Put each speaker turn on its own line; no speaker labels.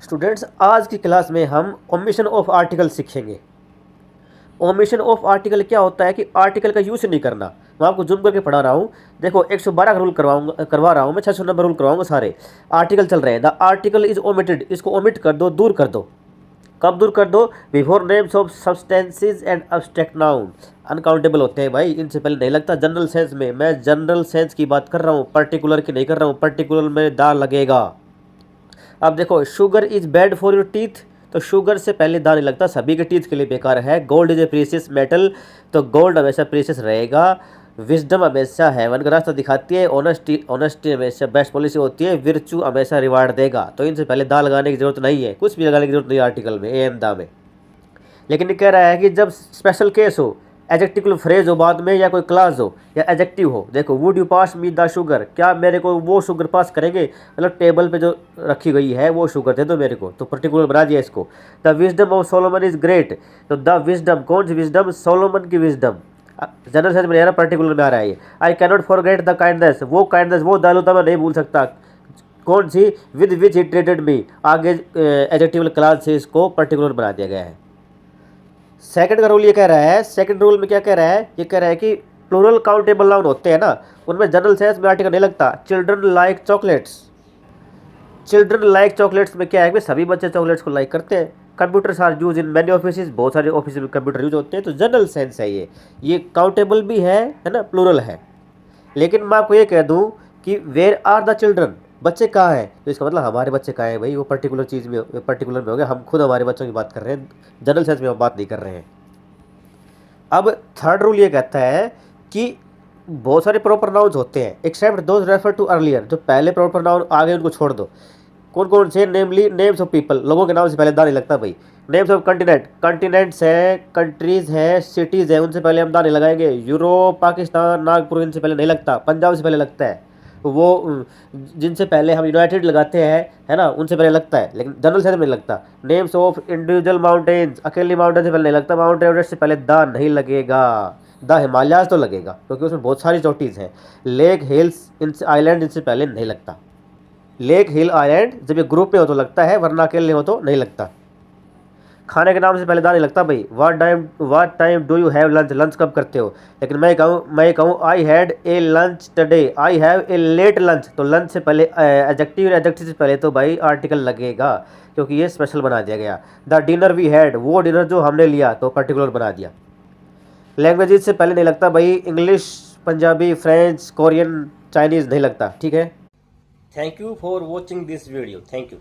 Students, आज की class में हम ओमिशन ऑफ आर्टिकल सीखेंगे। ओमिशन ऑफ आर्टिकल क्या होता है कि आर्टिकल का यूज़ नहीं करना। मैं आपको जूम करके पढ़ा रहा हूँ। देखो 112 का रूल करवा रहा हूँ मैं, 600 नंबर रूल करवाऊंगा। सारे आर्टिकल चल रहे हैं। द आर्टिकल इज ओमिटेड, इसको ओमिट कर दो, दूर कर दो। कब दूर कर दो? Before names of substances and abstract noun. Uncountable होते हैं भाई, इनसे पहले नहीं लगता। जनरल सेंस में, मैं जनरल सेंस की बात कर रहा हूँ, पर्टिकुलर की नहीं कर रहा हूँ। पर्टिकुलर में दा लगेगा। अब देखो, sugar is bad for your teeth, तो शुगर से पहले दा नहीं लगता, सभी के टीथ के लिए बेकार है। Gold is a precious metal, तो गोल्ड हमेशा प्रीशियस रहेगा। विजडम हमेशा हेवन का रास्ता दिखाती है। ऑनेस्टी ऑनेस्टी हमेशा बेस्ट पॉलिसी होती है। विर्चू हमेशा रिवार्ड देगा। तो इनसे पहले दा लगाने की जरूरत नहीं है, कुछ भी लगाने की जरूरत नहीं है आर्टिकल में, एम दा में। लेकिन ये कह रहा है कि जब स्पेशल केस हो, एडजेक्टिव फ्रेज हो बाद में, या कोई क्लास हो या एडजेक्टिव हो। देखो, would you pass me the sugar, क्या मेरे को वो शुगर पास करेंगे? मतलब टेबल पे जो रखी गई है वो शुगर दे दो मेरे को, तो पर्टिकुलर बना दिया इसको। The wisdom of Solomon is great, तो द विजडम, कौन सी विजडम? सोलोमन की विजडम। जनरल सेंस में आ रहा, पर्टिकुलर में आ रहा है ये। I cannot forget the kindness, वो काइंडनेस, वो दयालुता मैं नहीं भूल सकता। कौन सी? With which he treated me, आगे एडजेक्टिव क्लास से इसको पर्टिकुलर बना दिया गया है। सेकंड का रूल ये कह रहा है, सेकंड रूल में क्या कह रहा है? ये कह रहा है कि प्लूरल काउंटेबल नाउन होते हैं ना, उनमें जनरल सेंस में आर्टिकल नहीं लगता। Children like chocolates, children like chocolates में क्या है कि सभी बच्चे चॉकलेट्स को लाइक करते हैं। Computers are use in many office, बहुत सारे ऑफिस में कंप्यूटर यूज होते हैं। तो जनरल सेंस है ये काउंटेबल भी है ना, प्लूरल है। लेकिन मैं आपको ये कह दूं कि वेयर आर द चिल्ड्रन, बच्चे कहाँ हैं, तो इसका मतलब हमारे बच्चे कहाँ हैं भाई, वो पर्टिकुलर चीज़ में, पर्टिकुलर में हो गया। हम खुद हमारे बच्चों की बात कर रहे हैं, जनरल सेंस में हम बात नहीं कर रहे हैं। अब थर्ड रूल ये कहता है कि बहुत सारे प्रॉपर नाउन्स होते हैं, except those refer to earlier, जो पहले प्रॉपर नाउन आ गए उनको छोड़ दो। कौन कौन से? नेमली नेम्स ऑफ पीपल, लोगों के नाम से पहले दा नहीं लगता भाई। नेम्स ऑफ कंटिनेंट, कंटिनेंट्स हैं, कंट्रीज हैं, सिटीज़ हैं, उनसे पहले हम दा नहीं लगाएंगे। यूरोप, पाकिस्तान, नागपुर, इनसे पहले नहीं लगता। पंजाब से पहले लगता है। वो जिनसे पहले हम यूनाइटेड लगाते हैं, है ना, उनसे पहले लगता है, लेकिन जनरल सेंस में नहीं लगता। नेम्स ऑफ इंडिविजुअल माउंटेन्स, अकेली माउंटेन से पहले नहीं लगता। माउंट एवरेस्ट से पहले दा नहीं लगेगा। द हिमालयाज तो लगेगा क्योंकि उसमें बहुत सारी चोटीज़ हैं। लेक, हिल्स, इनसे आइलैंड, इनसे पहले नहीं लगता। लेक, हिल, आइलैंड जब ये ग्रुप में हो तो लगता है, वरना अकेले हो तो नहीं लगता। खाने के नाम से पहले दा नहीं लगता भाई। What time do you have lunch, lunch कब करते हो। लेकिन मैं कहूँ I had a lunch today, I have a late lunch, तो लंच से पहले एडजेक्टिव, एडजेक्टिव से पहले तो भाई आर्टिकल लगेगा क्योंकि ये स्पेशल बना दिया गया। द डिनर वी हैड, वो डिनर जो हमने लिया, तो पर्टिकुलर बना दिया। लैंग्वेजेस से पहले नहीं लगता भाई, English, Punjabi, French, Korean, Chinese नहीं लगता। ठीक है। Thank you for watching this video. Thank you.